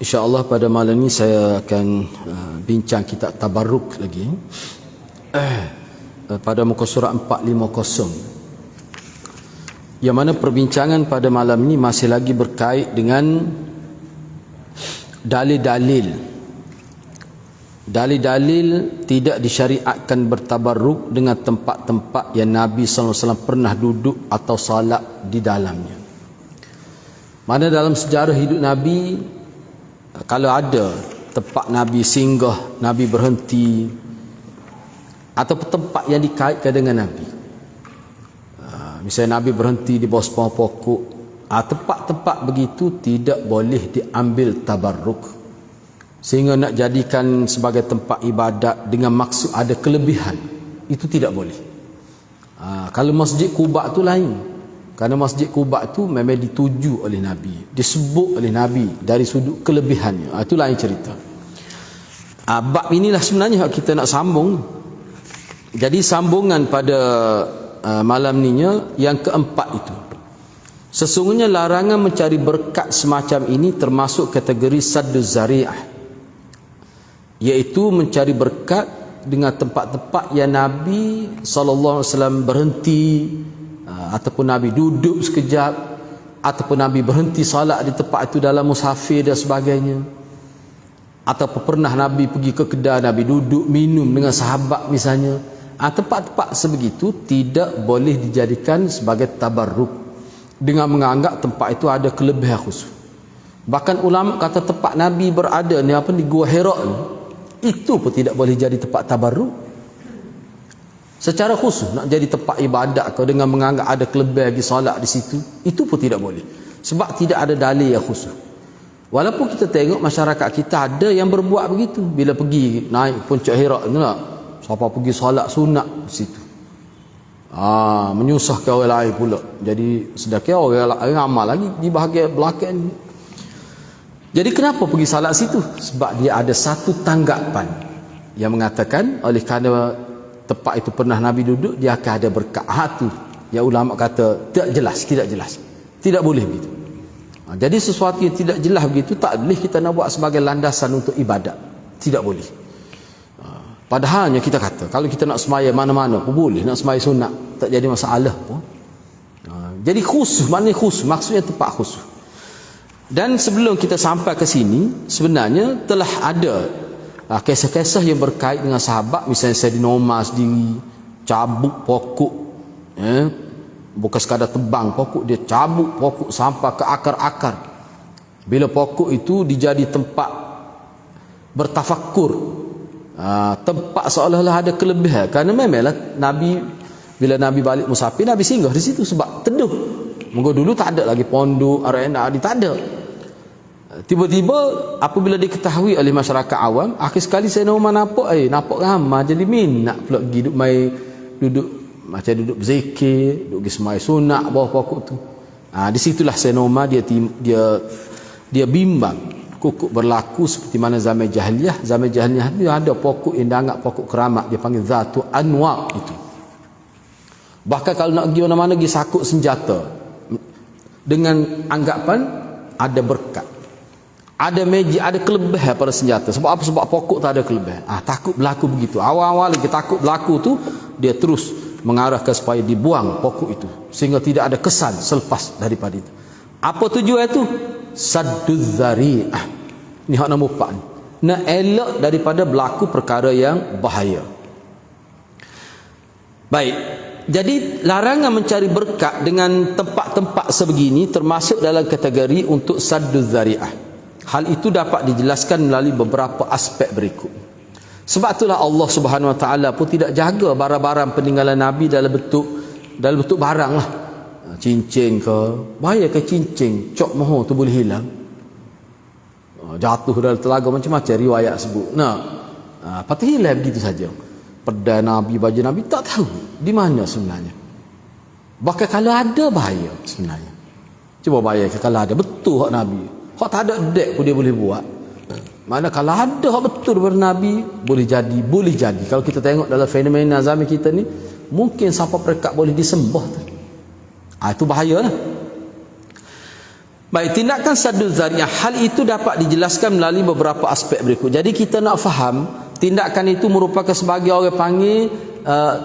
InsyaAllah pada malam ini saya akan bincang kitab Tabarruk lagi pada muka surat 450, yang mana perbincangan pada malam ini masih lagi berkait dengan dalil-dalil tidak disyariatkan bertabarruk dengan tempat-tempat yang Nabi SAW pernah duduk atau salat di dalamnya. Mana dalam sejarah hidup Nabi, kalau ada tempat Nabi singgah, Nabi berhenti, atau tempat yang dikaitkan dengan Nabi, misalnya Nabi berhenti di bawah sebuah pokok, tempat-tempat begitu tidak boleh diambil tabarruk, sehingga nak jadikan sebagai tempat ibadat dengan maksud ada kelebihan, itu tidak boleh. Kalau Masjid Quba tu lain, kerana Masjid Quba tu memang dituju oleh Nabi, disebut oleh Nabi dari sudut kelebihannya. Itu lain cerita. Bab inilah sebenarnya kita nak sambung. Jadi sambungan pada malam ni yang keempat itu, sesungguhnya larangan mencari berkat semacam ini termasuk kategori sadduz zari'ah, iaitu mencari berkat dengan tempat-tempat yang Nabi SAW berhenti, ataupun Nabi duduk sekejap, ataupun Nabi berhenti salat di tempat itu dalam musafir dan sebagainya, ataupun pernah Nabi pergi ke kedai, Nabi duduk minum dengan sahabat misalnya. Tempat-tempat sebegitu tidak boleh dijadikan sebagai tabarruk dengan menganggap tempat itu ada kelebihan khusus. Bahkan ulama kata tempat Nabi berada ni di Gua Hira itu pun tidak boleh jadi tempat tabarruk secara khusus. Nak jadi tempat ibadat kau dengan menganggap ada kelebihan lagi solat di situ, itu pun tidak boleh, sebab tidak ada dalil yang khusus. Walaupun kita tengok masyarakat kita ada yang berbuat begitu, bila pergi naik puncak Hira tu nak siapa pergi solat sunat di situ, menyusahkan orang lain pula. Jadi sedangkan orang lain amal lagi di bahagian belakang. Jadi kenapa pergi salat situ? Sebab dia ada satu tanggapan yang mengatakan oleh kerana tempat itu pernah Nabi duduk, dia akan ada berkat. Tu yang ulama kata tidak jelas, tidak boleh begitu. Jadi sesuatu yang tidak jelas begitu tak boleh kita nak buat sebagai landasan untuk ibadat, tidak boleh. Padahalnya kita kata kalau kita nak sembahyang mana-mana pun boleh, nak sembahyang sunat tak jadi masalah pun. Jadi khusus, maknanya khusus, maksudnya tempat khusus. Dan sebelum kita sampai ke sini, sebenarnya telah ada kisah-kisah yang berkait dengan sahabat. Misalnya Sayyidina Umar sendiri cabut pokok, bukan sekadar tebang pokok, dia cabut pokok sampai ke akar-akar. Bila pokok itu dijadi tempat bertafakur, tempat seolah-olah ada kelebihan. Kerana memanglah Nabi, bila Nabi balik musafir, Nabi singgah di situ sebab teduh. Mungkin dulu tak ada lagi pondok, arena tak ada. Tiba-tiba apabila diketahui oleh masyarakat awam, akhir sekali saya nampak ramai, jadi minat pula pergi duduk macam duduk berzikir, duduk pergi semai sunat bawah pokok tu. Di situlah saya dia bimbang kukuk berlaku seperti mana zaman jahiliyah. Zaman jahiliyah itu ada pokok yang dianggap pokok keramat, dia panggil Zatu Anwa itu. Bahkan kalau nak pergi mana-mana pergi sakut senjata dengan anggapan ada berkat, ada magic, ada kelebihan pada senjata. Sebab apa? Sebab pokok tak ada kelebihan. Takut berlaku begitu. Awal-awal lagi takut berlaku tu, dia terus mengarahkan supaya dibuang pokok itu, sehingga tidak ada kesan selepas daripada itu. Apa tujuan itu? Sadduz zari'ah. Ni hak nombor 4 ni. Nak elak daripada berlaku perkara yang bahaya. Baik. Jadi larangan mencari berkat dengan tempat-tempat sebegini termasuk dalam kategori untuk sadduz zari'ah. Hal itu dapat dijelaskan melalui beberapa aspek berikut. Sebab itulah Allah Subhanahu Wa Taala pun tidak jaga barang-barang peninggalan Nabi dalam bentuk barang lah. Cincin ke, bahaya ke cincin, cok moho tu boleh hilang, jatuh dalam telaga, macam-macam riwayat sebut. Patut hilang begitu saja. Pedai Nabi, baju Nabi, tak tahu di mana sebenarnya. Bahkan kalau ada bahaya sebenarnya. Cuba bayangkan kalau ada betul hak Nabi, hak tak ada dek pun dia boleh buat. Mana kalau ada hak betul daripada Nabi, boleh jadi. Kalau kita tengok dalam fenomena zaman kita ni, mungkin sampai perekat boleh disembah tu. Itu bahayalah. Baik, tindakan saddu dzari'ah, hal itu dapat dijelaskan melalui beberapa aspek berikut. Jadi kita nak faham tindakan itu merupakan sebagai orang panggil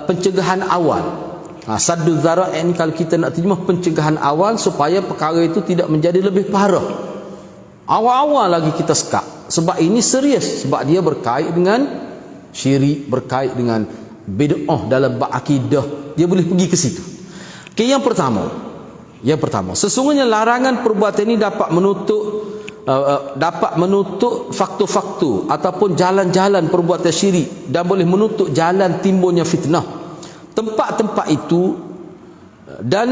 pencegahan awal. Saddu dzari'ah ini kalau kita nak terjemah pencegahan awal supaya perkara itu tidak menjadi lebih parah. Awal-awal lagi kita sekak. Sebab ini serius, sebab dia berkait dengan syirik, berkait dengan bid'ah dalam bab akidah. Dia boleh pergi ke situ. Okay, yang pertama, sesungguhnya larangan perbuatan ini dapat menutup faktor-faktor ataupun jalan-jalan perbuatan syirik dan boleh menutup jalan timbulnya fitnah. Tempat-tempat itu dan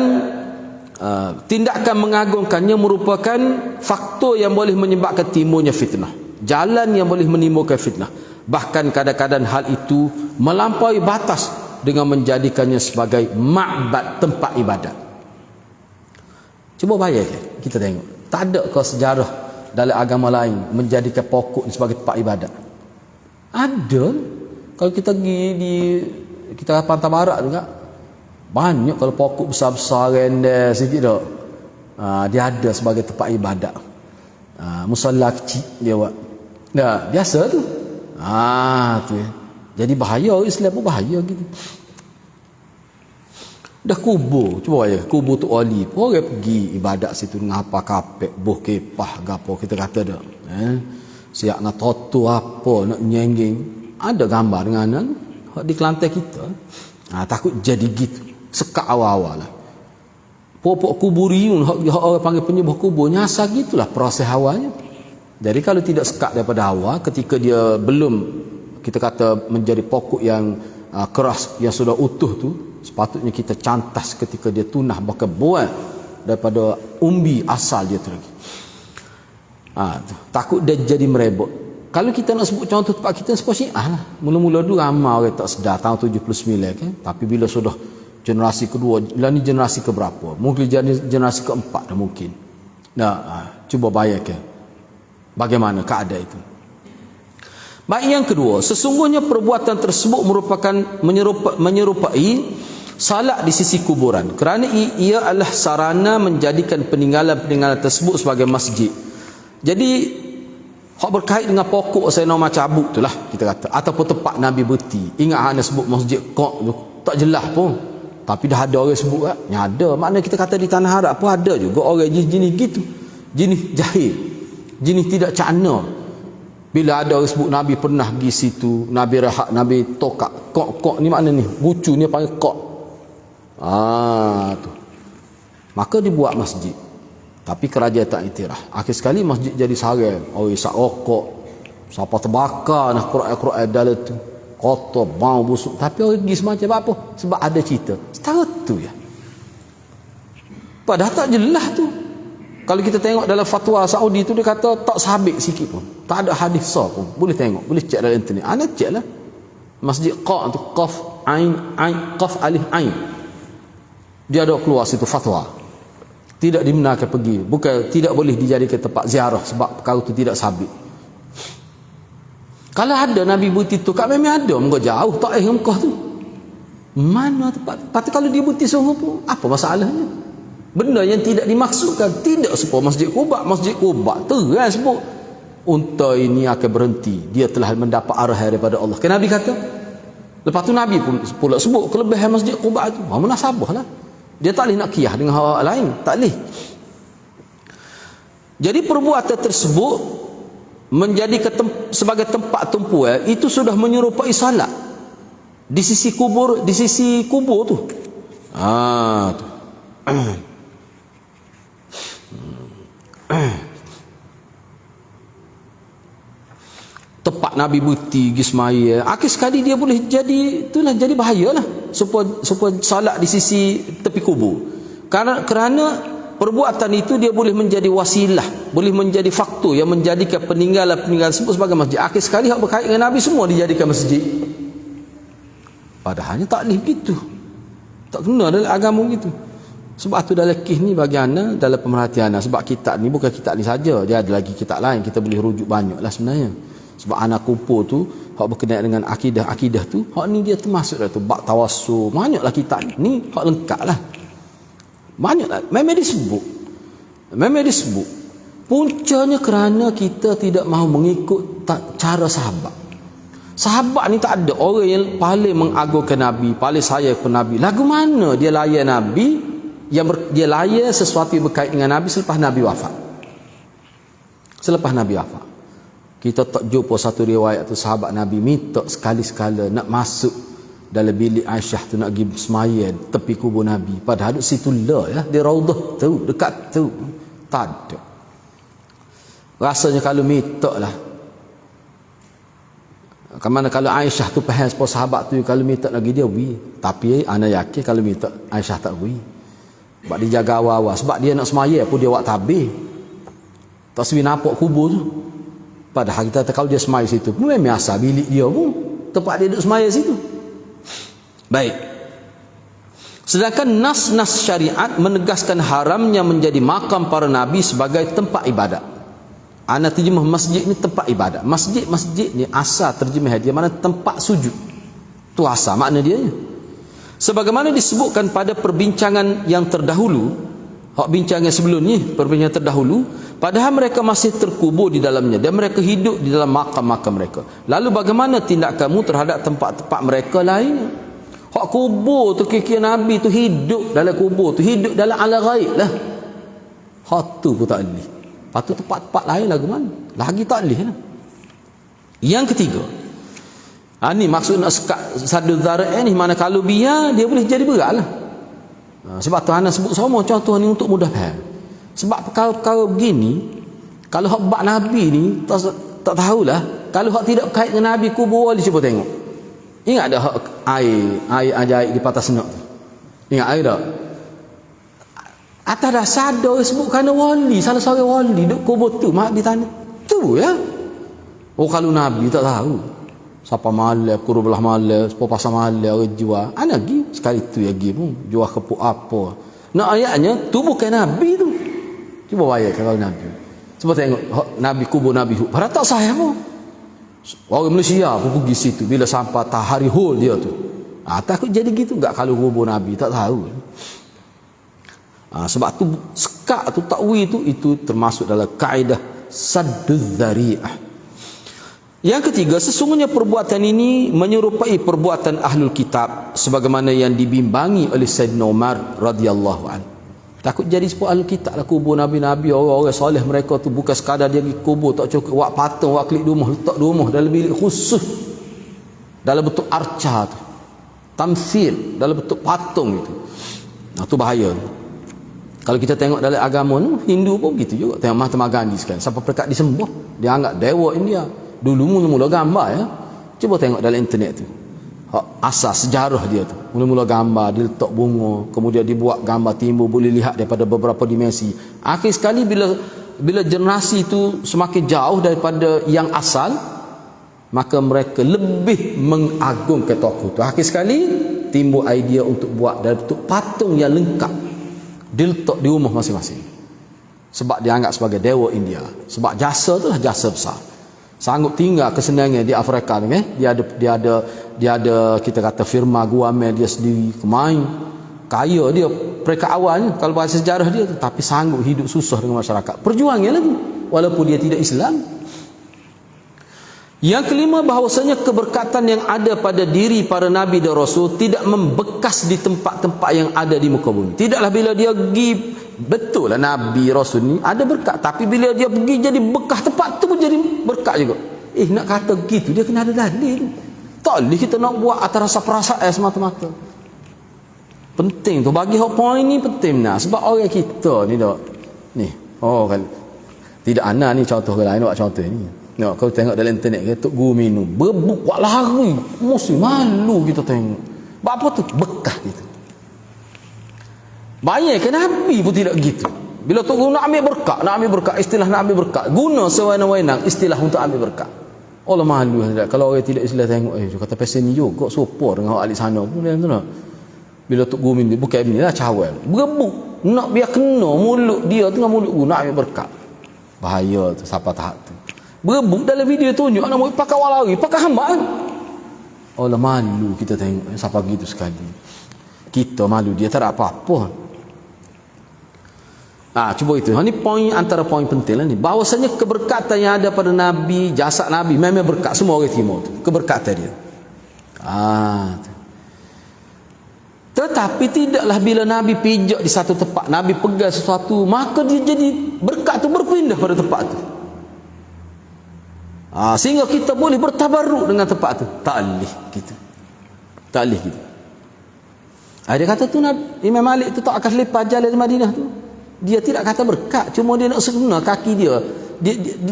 tindakan mengagungkannya merupakan faktor yang boleh menyebabkan timbulnya fitnah, jalan yang boleh menimbulkan fitnah. Bahkan kadang-kadang hal itu melampaui batas dengan menjadikannya sebagai ma'bad, tempat ibadat. Cuba bayangkan, kita tengok, tak ada ke sejarah dalam agama lain menjadikan pokok sebagai tempat ibadat? Ada. Kalau kita pergi di kita Pantai Barat juga banyak, kalau pokok besar-besar rendah sikit dah, dia ada sebagai tempat ibadat. Musalla kecil dia buat. Dah biasa tu. Tu ya. Jadi bahaya, Islam pun bahaya gitu. Dah kubur, cuba ya, kubur tu wali, orang pergi ibadat situ dengan apa kapek, buh kepah gapo kita kata dah. Siap nak toto apa, nak nyengging. Ada gambar dengan di Kelantan kita. Takut jadi gitu. Sekak awal-awal lah. Pokok kuburiun, orang panggil penyembah kubur, nyasar gitulah proses awalnya. Jadi kalau tidak sekat daripada awal, ketika dia belum kita kata menjadi pokok yang keras, yang sudah utuh tu, sepatutnya kita cantas ketika dia tunah, bahkan buat daripada umbi asal dia tu lagi. Takut dia jadi merebut. Kalau kita nak sebut contoh tempat kita sebut Syiah lah. Mula-mula dulu ramai orang tak sedar tahun 79 kan. Tapi bila sudah generasi kedua, bila ni generasi keberapa? Mungkin generasi keempat dah mungkin. Cuba bayangkan bagaimana keadaan itu. Baik, yang kedua, sesungguhnya perbuatan tersebut merupakan menyerupai salat di sisi kuburan, kerana ia adalah sarana menjadikan peninggalan-peninggalan tersebut sebagai masjid. Jadi hak berkait dengan pokok saya nama cabut tu lah kita kata, ataupun tempat Nabi berhenti. Ingat hang sebut masjid Qaq tu tak jelas pun, tapi dah ada orang sebut kan? Yang ada, maknanya kita kata di tanah Arab pun ada juga orang jenis gitu, jenis jahil, jenis tidak cakna. Bila ada orang sebut Nabi pernah pergi situ, Nabi rehat, Nabi tokak. Qaq ni makna ni bucu ni panggil Qaq. Tu maka dibuat masjid. Tapi kerajaan tak iktiraf. Akhir sekali masjid jadi sarang. Orang isap rokok, siapa terbakar nak Quran dalam tu, kotor, bau busuk. Tapi orang pergi semacam apa? Sebab ada cerita. Setara tu ya. Padahal tak jelas tu. Kalau kita tengok dalam fatwa Saudi tu, dia kata tak sabit sikit pun. Tak ada hadis sah pun. Boleh tengok, boleh cek dalam internet. Anda cek lah. Masjid Qaq tu, Qaf Ain Qaf Alif Ain. Dia ada keluar situ fatwa. Tidak dibenarkan pergi. Bukan tidak boleh dijadikan tempat ziarah sebab perkara itu tidak sabit. Kalau ada Nabi berhenti tu, kat memang ada. Muka jauh tak Mekah tu. Mana tempat? Tapi kalau dia berhenti sungguh pun, apa masalahnya? Benda yang tidak dimaksudkan. Tidak sebut Masjid Quba. Masjid Quba terang sebut unta ini akan berhenti. Dia telah mendapat arahan daripada Allah. Kan Nabi kata. Lepas tu Nabi pula sebut kelebihan Masjid Quba tu. Munasabah lah. Dia tak boleh nak kiyah dengan hal lain. Tak boleh. Jadi perbuatan tersebut menjadi sebagai tempat tumpuan, itu sudah menyerupai salat di sisi kubur, di sisi kubur tu. Tu. Tempat Nabi berhenti pergi semaya. Akhir sekali dia boleh jadi, itulah jadi bahayalah supaya salat di sisi tepi kubur. Kerana perbuatan itu dia boleh menjadi wasilah, boleh menjadi faktor yang menjadikan peninggalan-peninggalan tersebut sebagai masjid. Akhir sekali hak berkait dengan Nabi semua dijadikan masjid. Padahalnya tak boleh begitu. Tak kena dalam agama gitu. Sebab tu dalam kisah ni bagi ana dalam pemerhatian, sebab kitab ni bukan kitab ni saja, dia ada lagi kitab lain, kita boleh rujuk banyak lah sebenarnya. Sebab anak kumpul tu hak berkenaan dengan akidah tu, hak ni dia termasuk dah tu bab tawassul, banyaklah kitab ni hak lengkap lah, banyaklah memang disebut. Memang disebut puncanya kerana kita tidak mahu mengikut cara sahabat. Sahabat ni tak ada orang yang paling mengagungkan Nabi, paling sayang kepada Nabi. Lagu mana dia layan Nabi, dia layan sesuatu yang berkait dengan Nabi selepas Nabi wafat. Selepas Nabi wafat, kita tak jumpa satu riwayat tu sahabat Nabi minta sekali-sekala nak masuk dalam bilik Aisyah tu, nak pergi semaya tepi kubur Nabi, padahal duduk situ lah ya, di raudah tu, dekat tu. Tak ada. Rasanya kalau minta lah, kemana kalau Aisyah tu faham sepuluh sahabat tu, kalau minta lagi dia pergi. Tapi ana yakin kalau minta Aisyah tak pergi, sebab dia jaga awal-awal, sebab dia nak semaya pun dia buat tabir, tak sebi nampak kubur tu. Padahal kita kalau dia semaya situ pun memang asal bilik dia pun, tempat dia duduk semaya situ. Baik. Sedangkan nas-nas syariat menegaskan haramnya menjadi makam para nabi sebagai tempat ibadat. Ana terjemah masjid ni tempat ibadat. Masjid ni asal terjemah dia mana tempat sujud. Tu asal makna dia. Sebagaimana disebutkan pada perbincangan yang terdahulu, hak bincang yang sebelum ni, perbincangan terdahulu, padahal mereka masih terkubur di dalamnya dan mereka hidup di dalam makam-makam mereka. Lalu bagaimana tindakanmu terhadap tempat-tempat mereka lainnya? Hak kubur tu kira Nabi tu hidup dalam kubur tu, hidup dalam alam ghaib lah. Hak tu pun tak boleh. Lepas tu tempat-tempat lain lagu mana? Lagi tak boleh lah. Yang ketiga, ni maksud nak sekat sadu dzara'i ni, mana kalau biar dia boleh jadi berat lah. Sebab tu anak sebut semua contoh ni untuk mudah faham. Sebab kalau begini, kalau hak bab Nabi ni tak tahulah. Kalau hak tidak berkait dengan Nabi, kubur wali cuba tengok. Ingat dah hak air ajaib di Patah Senak tu? Ingat air tak? Atas dah sadar sebut kerana wali, salah seorang wali duduk kubur tu, mak di tanah tu ya. Oh kalau Nabi tak tahu siapa malam, kuru belah malam, siapa pasal malam orang jual, anak lagi sekali tu lagi pun jual kepuk apa. Nak ayatnya tu bukan Nabi tu. Cuba bayar kalau Nabi. Cuba tengok Nabi kubur Nabi Hud. Pada tak sah apa. Orang Malaysia pun pergi situ bila sampai hari hul dia tu. Takut jadi gitu enggak kalau kubur Nabi, tak tahu. Sebab tu sekak tu takwi tu itu termasuk dalam kaedah sadduz dzari'ah. Yang ketiga, sesungguhnya perbuatan ini menyerupai perbuatan ahlul kitab sebagaimana yang dibimbangi oleh Sayyidina Umar radhiyallahu anhu. Takut jadi sepuh ahlul kitab lah kubur nabi-nabi, orang-orang soleh mereka tu bukan sekadar dia pergi kubur tak cukup buat patung, buat klik rumah, letak rumah dalam bilik khusus dalam bentuk arca tu, tamthil dalam bentuk patung itu. Tu bahaya. Kalau kita tengok dalam agama ni, Hindu pun begitu juga. Tengok Mahatma Gandhi sekarang, sampai perekat disembah, dia anggap dewa India. Dulu mula-mula gambar ya. Cuba tengok dalam internet tu. Asas sejarah dia tu. Mula-mula gambar, dia letak bunga, kemudian dibuat gambar timbul, boleh lihat daripada beberapa dimensi. Akhir sekali bila generasi tu semakin jauh daripada yang asal, maka mereka lebih mengagungkan tokoh tu. Akhir sekali timbul idea untuk buat dalam bentuk patung yang lengkap, diletak di rumah masing-masing. Sebab dia anggap sebagai dewa India. Sebab jasa tu lah jasa besar. Sanggup tinggal kesenangan di Afrika ni, dia ada kita kata firma guamel dia sendiri, kemain kaya dia peringkat awalnya kalau bahasa sejarah dia tu, tapi sanggup hidup susah dengan masyarakat, perjuangnya lagi walaupun dia tidak Islam. Yang kelima, bahawasanya keberkatan yang ada pada diri para nabi dan rasul tidak membekas di tempat-tempat yang ada di muka bumi. Tidaklah bila dia pergi, betul lah nabi rasul ni ada berkat, tapi bila dia pergi jadi bekas tempat tu pun jadi berkat juga. Nak kata begitu dia kena ada dalil. Tak boleh kita nak buat atas rasa perasaan semata-mata. Penting tu bagi hot point ni penting nak, sebab orang kita ni dok ni kan tidak ana ni contoh lain buat contoh ni. Nak kau tengok dalam internet ke tok guru minum berebut buat lari, mesti malu kita tengok. Buat apa tu? Bekas gitu. Banyak kan Nabi pun tidak gitu. Bila tok guru nak ambil berkat, istilah nak ambil berkat, guna sewenang-wenang istilah untuk ambil berkat. Allah malu kalau orang tidak Islam tengok kata pesen ni juga sopor dengan ahli sana pun dia tu nak. Bila tok guru minum bukan ni lah cawal. Berebut nak biar kena mulut dia tengah mulut guru nak ambil berkat. Bahaya tu siapa tahap tu. Berebut dalam video tunjuk anak murid pakai walari, pakai hamba kan. Allah malu kita tengok siapa gitu sekali. Kita malu, dia tak ada apa-apa. Cuba itu. Ini poin antara poin penting lah ni. Bahawasanya keberkatan yang ada pada Nabi, jasad Nabi memang berkat, semua orang terima tu. Keberkatan dia. Tetapi tidaklah bila Nabi pijak di satu tempat, Nabi pegang sesuatu, maka dia jadi berkat tu berpindah pada tempat tu. Sehingga kita boleh bertabarruk dengan tempat tu. Tak boleh gitu. Tak boleh gitu. Dia kata tu Imam Malik tu tak akan lepas jalan di Madinah tu. Dia tidak kata berkat, cuma dia nak sempurna kaki dia.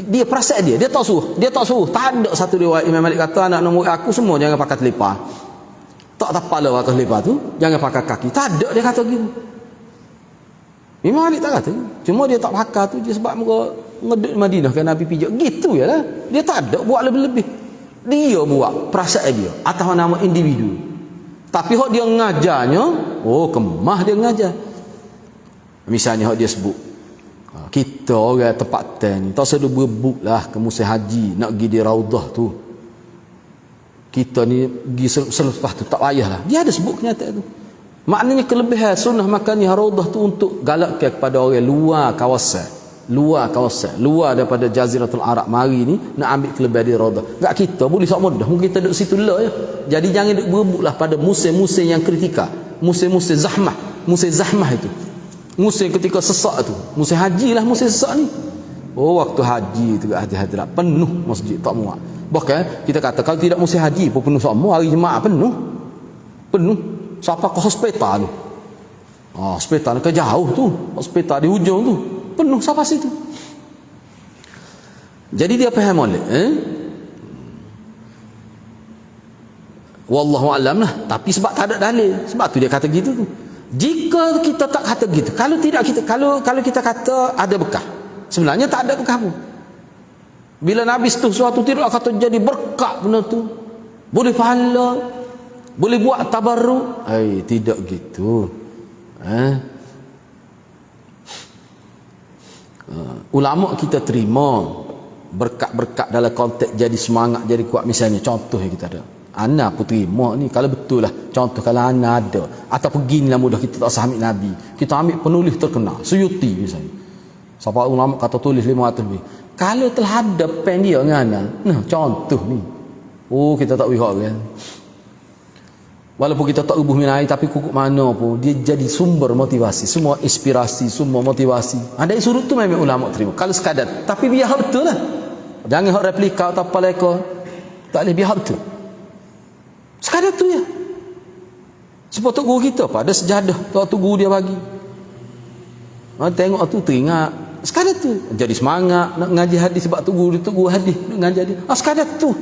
Dia perasaan dia tak suruh. Tak ada satu riwayat Imam Malik kata anak nombor aku semua jangan pakai telipar. Tak kepala pakai telipar tu, jangan pakai kaki. Tak ada dia kata gitu. Imam Malik tak kata. Cuma dia tak pakai tu dia sebab muka ngeduk di Madinah kan Nabi pijak. Gitu ya lah. Dia tak ada buat lebih-lebih. Dia buat perasaan dia atas nama individu. Tapi hak dia ngajarnya, kemah dia ngajar. Misalnya hak dia sebut, kita orang tempatan ni tak sedar berebut lah ke musim haji nak pergi di Raudah tu. Kita ni pergi selepas tu tak payah lah. Dia ada sebut kenyataan tu. Maknanya kelebihan sunnah makan di Raudah tu untuk galakkan kepada orang luar kawasan, luar daripada Jaziratul Arab mari ni nak ambil kelebihan di Raudah. Tak kita boleh sok mudah. Mungkin kita duduk situ lah ya. Jadi jangan duduk berebut lah pada musim-musim yang kritikal. Musim-musim zahmah. Musim zahmah itu. Musim ketika sesak tu. Musim haji lah musim sesak ni. Waktu haji tu hati-hati lah. Penuh masjid tak muat. Bahkan kita kata kalau tidak musim haji pun penuh semua. Hari Jumaat penuh. Sampai ke hospital tu. Hospital ke jauh tu. Hospital di hujung tu. Penuh sampai situ. Jadi dia faham oleh. Wallahu alam lah. Tapi sebab tak ada dalil. Sebab tu dia kata gitu tu. Jika kita tak kata gitu, kalau kita kata ada bekah, sebenarnya tak ada bekah pun. Bila Nabi setuh suatu tidak kata jadi berkat benda tu, boleh pahala, boleh buat tabarruk. Tidak gitu. Ulama kita terima berkat-berkat dalam konteks jadi semangat, jadi kuat. Misalnya contoh yang kita ada, Ana puteri mak ni kalau betul lah contoh kalau Ana ada atau pergi lah mudah kita tak usah ambil Nabi, kita ambil penulis terkenal Suyuti misalnya, siapa ulama kata tulis 500 lebih, kalau telah ada pen dia dengan Ana, contoh ni kita tak wihak kan, walaupun kita tak ubuh minai tapi kukuk mana pun dia jadi sumber motivasi, semua inspirasi, semua motivasi. Ada sudut tu memang ulama terima kalau sekadar, tapi biar betul lah, jangan hak replika atau apa leka, tak boleh biar betul. Sekadar tu ya. Sebab tu guru kita apa? Ada sejadah tu guru dia bagi. Tengok tu teringat. Sekadar tu. Jadi semangat nak ngaji hadis sebab tu guru hadis nak ngaji hadis. Sekadar tu.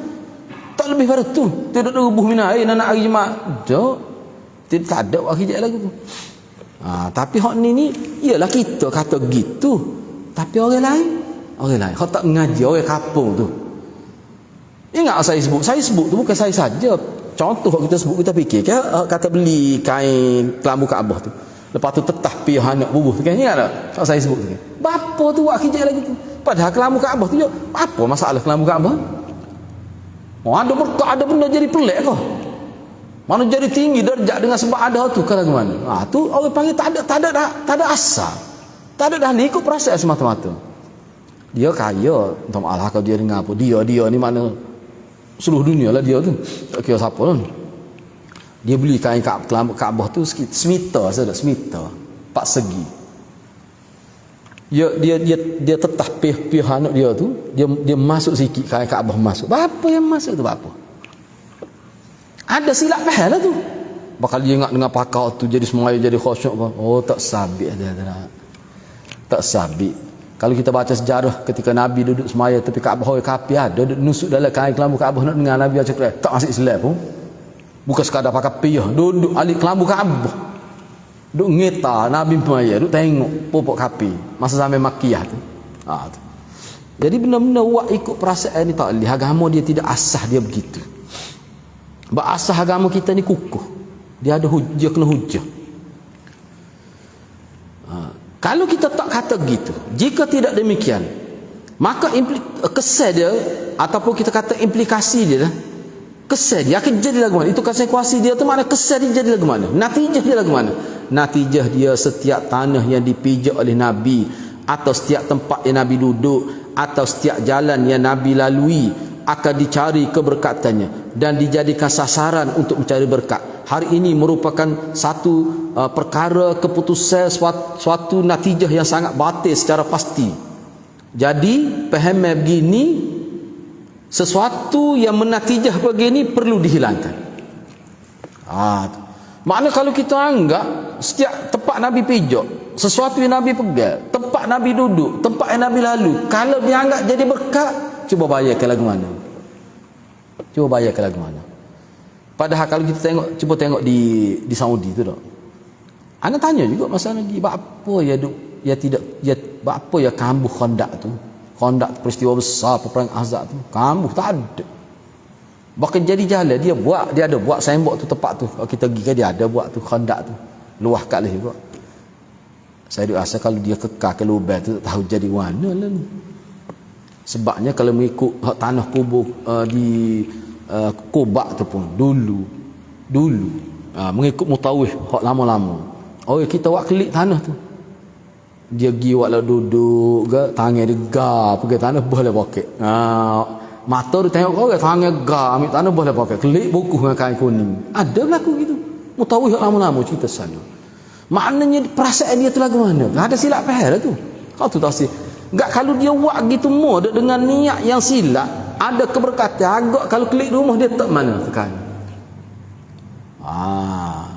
Tak lebih pada tu. Tidak ada rubuh minah nak hari Jumaat. Tidak ada wakil jat lagi tu. Tapi hak ni ialah kita kata gitu. Tapi orang lain hak tak ngaji, orang kampung tu. Ingat saya sebut tu bukan saya saja. Contoh kita sebut, kita fikir kata beli kain kelambu Kaabah tu, lepas tu tetah pi anak bubuh tu kan, ingat tak saya sebut tu kan, bapa tu buat kerja lagi tu, padahal kelambu Kaabah tu apa masalah kelambu Kaabah? Ada berkat, ada benda jadi pelik kau, mana jadi tinggi darjat dengan sebab ada tu kalau mana. Tu orang panggil tak ada asal, tak ada dah ni ikut perasaan semata-mata. Dia kaya, entah malah kau dia dengar apa, dia ni mana seluruh dunia lah dia tu, tak kira siapa lah. Dia beli kain Kaabah tu semita saja, semita 4 segi. Dia tetah pih anak dia tu, dia masuk sikit kain Kaabah masuk. Apa yang masuk tu apa? Ada silap faham lah tu. Bakal dia ingat dengan pakar tu jadi semaya jadi khusyuk kan. Tak sabit ada. Tak sabit. Kalau kita baca sejarah ketika Nabi duduk semaya tepi Kaabah, kapi ada nusuk dalam kain kelambu Kaabah nak dengar Nabi baca Quran, tak masuk Islam pun. Bukan sekadar pakai piyah, duduk alik kelambu Kaabah. Duduk ngeta Nabi semaya, duduk tengok popok kapi masa sampai Makkiyah tu. Tu. Jadi benda-benda buat ikut perasaan ni tak boleh. Agama dia tidak asah dia begitu. Sebab asah agama kita ni kukuh. Dia ada hujah, kena hujah. Kalau kita tak kata gitu, jika tidak demikian, maka kesan dia ataupun kita kata implikasi dia, kesan dia akan jadi lagu mana? Itu konsekuensi dia tu mana, kesan dia jadi lagu mana? Natijah dia lagu mana? natijah dia setiap tanah yang dipijak oleh Nabi, atau setiap tempat yang Nabi duduk, atau setiap jalan yang Nabi lalui akan dicari keberkatannya dan dijadikan sasaran untuk mencari berkat. Hari ini merupakan satu perkara keputusan, suatu natijah yang sangat batil secara pasti. Jadi pahamnya begini, sesuatu yang menatijah begini perlu dihilangkan. Makna kalau kita anggap setiap tempat Nabi pijak, sesuatu yang Nabi pegang, tempat Nabi duduk, tempat yang Nabi lalu, kalau dianggap jadi berkat, cuba bayangkan lagu mana. Cuba bayangkan lagu mana. Padahal kalau kita tengok, cuba tengok di Saudi tu dah. Ana tanya juga masa lagi, apa ya tidak ya apa ya kambuh Khandaq tu. Khandaq peristiwa besar perang Ahzab tu. Kambuh tak ada. Bahkan jadi jalan dia ada buat signboard tu tempat tu. Kalau kita pergi kan dia ada buat tu Khandaq tu. Luah kat lah juga. Saya rasa kalau dia kekal ke lubang tu tak tahu jadi mana lah ni. Sebabnya kalau mengikut tanah kubur di Kubak tu pun dulu mengikut mutawif hak lama-lama. Kita buat klik tanah tu. Dia pergi buat lah duduk ke, tangan dia gar pergi tanah boleh pakai. Mata dia tengok kau tangan gar ambil tanah boleh pakai. Klik buku dengan kain kuning. Ada berlaku gitu. Mutawif hak lama-lama cerita sana. Maknanya perasaan dia tu lagu mana? Ada silap faham lah tu. Kau tu tak sih. Enggak, kalau dia buat gitu mod dengan niat yang silap, ada keberkatan. Agak kalau klik rumah dia tak mana tekan.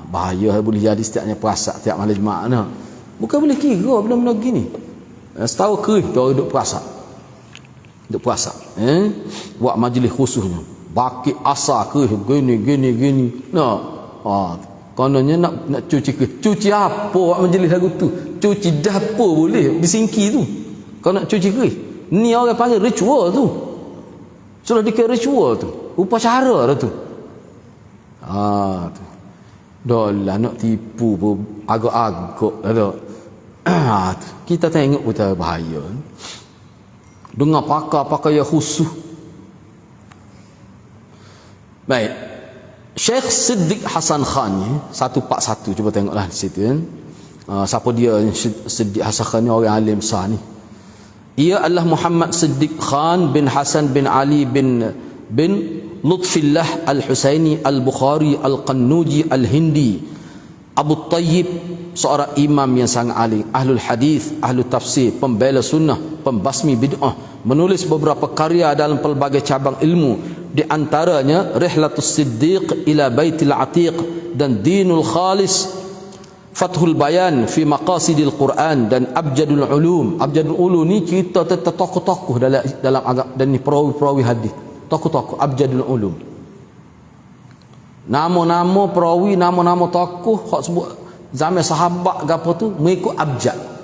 Bahaya boleh jadi setiapnya puasa tiap malam Jumaat nah. Bukan boleh kira benda-benda gini. Setahu ke tu orang duk puasa. Duk puasa. Buat majlis khususnya. Baki asar ke gini. Kononnya nak cuci ke. Cuci apa buat majlis lagu tu? Cuci dapur boleh disingki tu. Kau nak cuci ke? Ni orang panggil ritual tu. Sudah dikira ritual tu. Upacara tu. Tu. Dolah nak tipu pun agak-agak lah. Kita tengok betul bahaya. Dengar pakar-pakar yang khusus. Baik. Syekh Siddiq Hasan Khan ni 141, cuba tengoklah di situ kan. Siapa dia Siddiq Hasan Khan ni, orang alim besar ni. Ia adalah Muhammad Siddiq Khan bin Hasan bin Ali bin Lutfillah Al-Husaini Al-Bukhari Al-Qannuji Al-Hindi Abu Tayyib, seorang imam yang sangat alim, ahlul hadis, ahlul tafsir, pembela sunnah, pembasmi bid'ah, menulis beberapa karya dalam pelbagai cabang ilmu, di antaranya Rihlatus Siddiq ila Baitil Atiq dan Dinul Khalis, Fathul Bayan fi Maqasidil Quran dan Abjadul Ulum. Abjadul Ulum ni cerita tentang tokoh-tokoh dalam agama dan ni perawi-perawi hadis. Tokoh-tokoh Abjadul Ulum. Nama-nama perawi, nama-nama tokoh hak sebut zaman sahabat ke apa tu mengikut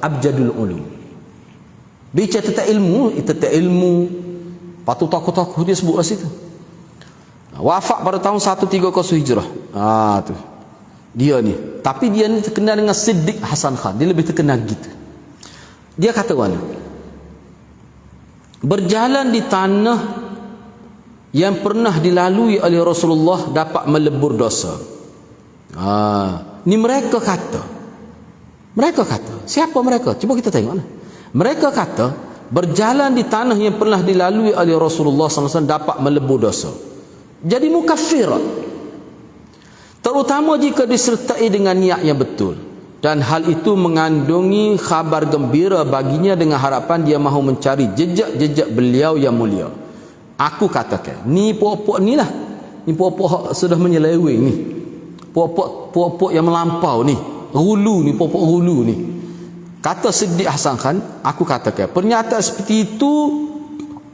Abjadul Ulum. Bicara tentang ilmu, patu tokoh-tokoh dia sebut kat situ. Wafat pada tahun 130 Hijrah. Tu. Dia ni. Tapi dia ni terkenal dengan Siddiq Hasan Khan. Dia lebih terkenal gitu. Dia kata mana? Berjalan di tanah yang pernah dilalui oleh Rasulullah dapat melebur dosa. Ni mereka kata. Siapa mereka? Cuba kita tengok. Mereka kata berjalan di tanah yang pernah dilalui oleh Rasulullah SAW dapat melebur dosa. Jadi mukaffir. Terutama jika disertai dengan niat yang betul, dan hal itu mengandungi khabar gembira baginya dengan harapan dia mahu mencari jejak-jejak beliau yang mulia. Aku katakan, ni puak-puak ni lah. Ni puak-puak sudah menyeleweng ni. Puak-puak yang melampau ni. Hulu ni, puak-puak hulu ni. Kata Siddiq Hasan Khan, aku katakan, pernyataan seperti itu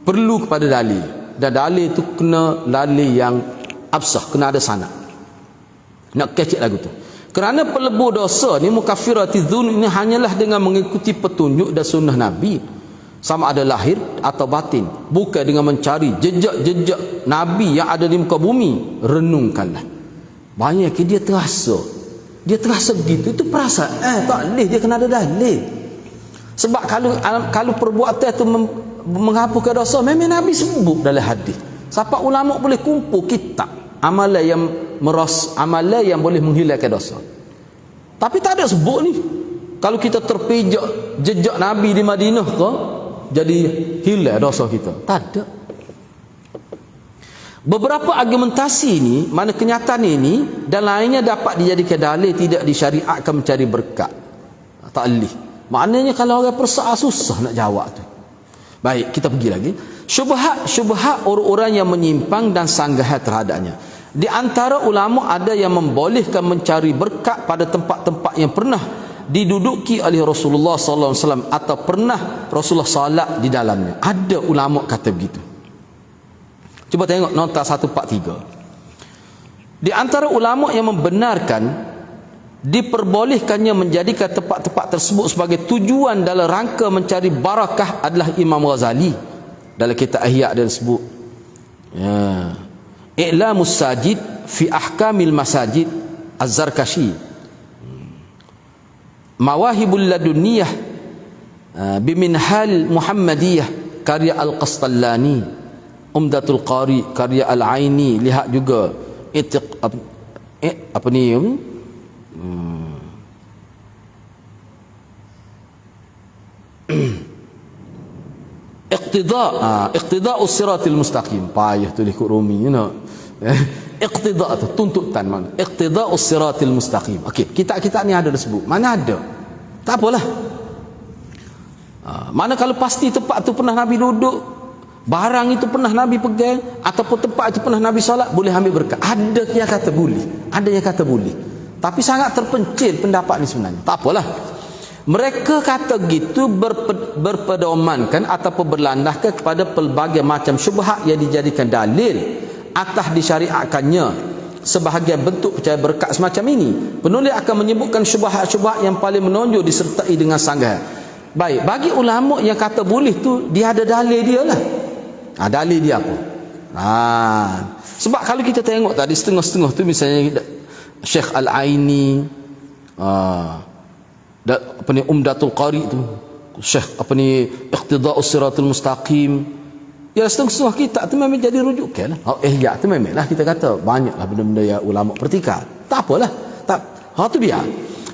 perlu kepada dalil. Dan dalil itu kena dalil yang absah, kena ada sanad. Nak kecek lagu tu. Kerana pelebur dosa ni mukaffirati dzun ini hanyalah dengan mengikuti petunjuk dan sunnah Nabi, sama ada lahir atau batin, bukan dengan mencari jejak-jejak Nabi yang ada di muka bumi. Renungkanlah. Banyak dia terasa begitu, itu perasaan tak boleh, dia kena ada dalil. Sebab kalau perbuatan itu menghapuskan dosa, memang Nabi sebut dalam hadis. Siapa ulama boleh kumpul kitab amalan yang boleh menghilangkan dosa. Tapi tak ada sebut ni. Kalau kita terpijak jejak Nabi di Madinah ke, jadi hilang dosa kita. Tak ada. Beberapa argumentasi ni, mana kenyataan ini dan lainnya dapat dijadikan dalil tidak disyariatkan mencari berkat. Tak boleh. Maknanya kalau orang persoal susah nak jawab tu. Baik, kita pergi lagi. Syubhat orang-orang yang menyimpang dan sanggah terhadapnya. Di antara ulama ada yang membolehkan mencari berkat pada tempat-tempat yang pernah diduduki oleh Rasulullah sallallahu alaihi wasallam atau pernah Rasulullah salat di dalamnya. Ada ulama kata begitu. Cuba tengok nota 143. Di antara ulama yang membenarkan diperbolehkannya menjadikan tempat-tempat tersebut sebagai tujuan dalam rangka mencari barakah adalah Imam Ghazali. Dalam kitab Ihya dia sebut, ya, I'lamus Sajid fi Ahkamil Masajid Az-Zarkashi, Mawahibul Ladunniyah Biminhal Muhammadiyah karya Al-Qastallani, Umdatul Qari karya Al-Aini. Lihat juga apa ni Iqtida'us Siratil Mustaqim. Payah tulis kat Rumi, you know. Iqtida' tu tuntutan mana? Iqtida'us Siratil Mustaqim. Okey, kitab-kitab ni ada disebut. Mana ada? Tak apalah. Mana kalau pasti tempat tu pernah Nabi duduk, barang itu pernah Nabi pegang, ataupun tempat itu pernah Nabi solat, boleh ambil berkat. Ada yang kata boleh, ada yang kata boleh. Tapi sangat terpencil pendapat ni sebenarnya. Tak apalah. Mereka kata gitu berpedomankan ataupun berlandaskan kepada pelbagai macam syubhat yang dijadikan dalil atas disyariatkannya sebahagian bentuk percaya berkat semacam ini. Penulis akan menyebutkan syubhat-syubhat yang paling menonjol disertai dengan sanggahan. Baik, bagi ulama yang kata boleh tu, dia ada dalil dia lah. Dalil dia apa? Sebab kalau kita tengok tadi setengah-setengah tu, misalnya Syekh Al-Aini, apa ni Umdatul Qari tu, Syekh apa ni Iqtida'us Siratul Mustaqim, ya setengah-setengah kitab tu memang jadi rujukan lah. Ya tu memanglah kita kata banyaklah benda-benda yang ulama pertikaian. Tak apalah, tak, tu biar.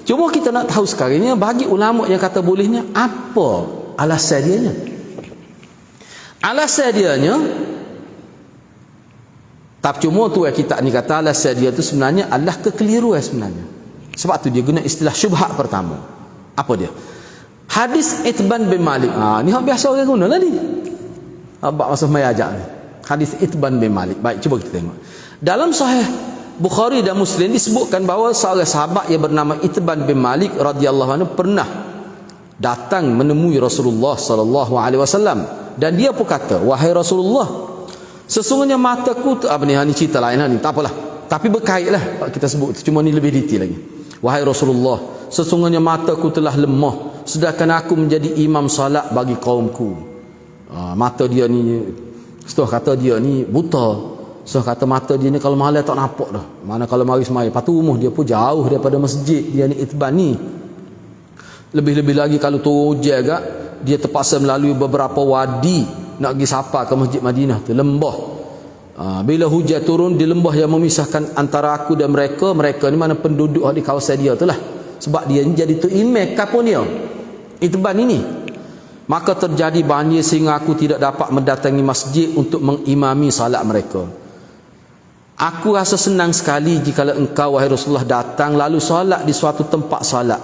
Cuma kita nak tahu sekarang ni, bagi ulama yang kata bolehnya, apa alasan dianya? Alasan dianya, tapi cuma tu kita ni kata alasan dia tu sebenarnya adalah kekeliruan sebenarnya. Sebab tu dia guna istilah syubhat pertama. Apa dia? Hadis Itban bin Malik. Ni hak biasa orang guna lah ni. Abang masa mai ajak ni. Hadis Itban bin Malik. Baik, cuba kita tengok. Dalam Sahih Bukhari dan Muslim disebutkan bahawa seorang sahabat yang bernama Itban bin Malik radhiyallahu anhu pernah datang menemui Rasulullah sallallahu alaihi wasallam, dan dia pun kata, wahai Rasulullah, sesungguhnya mataku apa ni cerita lain ni, tak apalah, tapi berkaitlah kita sebut, cuma ni lebih detail lagi. Wahai Rasulullah, sesungguhnya mataku telah lemah sedangkan aku menjadi imam salat bagi kaumku. Mata dia ni, setelah kata dia ni buta. So kata mata dia ni kalau malam tak nampak dah. Mana kalau mari semai, lepas tu rumah dia pun jauh daripada masjid dia ni Itban ni. Lebih-lebih lagi kalau tu hujan agak, dia terpaksa melalui beberapa wadi nak pergi sapa ke Masjid Madinah tu, lembah. Bila hujan turun di lembah yang memisahkan antara aku dan mereka ni mana penduduk di kawasan dia tu lah. Sebab dia ni jadi tu imam kapun dia Itban ini. Maka terjadi banjir sehingga aku tidak dapat mendatangi masjid untuk mengimami salat mereka. Aku rasa senang sekali jika engkau wahai Rasulullah datang lalu solat di suatu tempat solat.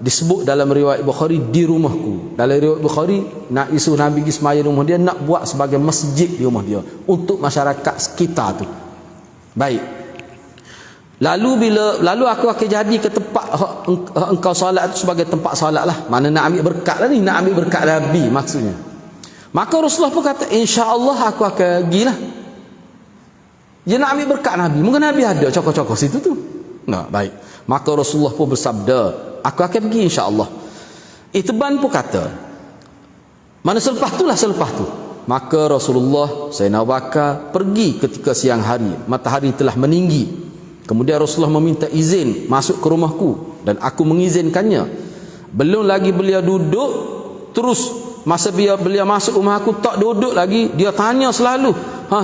Disebut dalam riwayat Bukhari di rumahku. Dalam riwayat Bukhari nak isu Nabi pergi semaya di rumah dia, nak buat sebagai masjid di rumah dia untuk masyarakat sekitar tu. Baik. Lalu aku akan jadi ke tempat engkau solat itu sebagai tempat solat lah. Mana nak ambil berkat lah ni, nak ambil berkat Nabi maksudnya. Maka Rasulullah pun kata, insya-Allah aku akan pergilah. Dia nak ambil berkat Nabi. Mungkin Nabi ada cokok-cokok situ tu. Nah, baik. Maka Rasulullah pun bersabda, aku akan pergi insya-Allah. Itban pun kata, mana selepas tu. Maka Rasulullah Sayyidina Abu Bakar pergi ketika siang hari. Matahari telah meninggi. Kemudian Rasulullah meminta izin masuk ke rumahku dan aku mengizinkannya. Belum lagi beliau duduk, terus masa beliau masuk rumah aku tak duduk lagi, dia tanya selalu,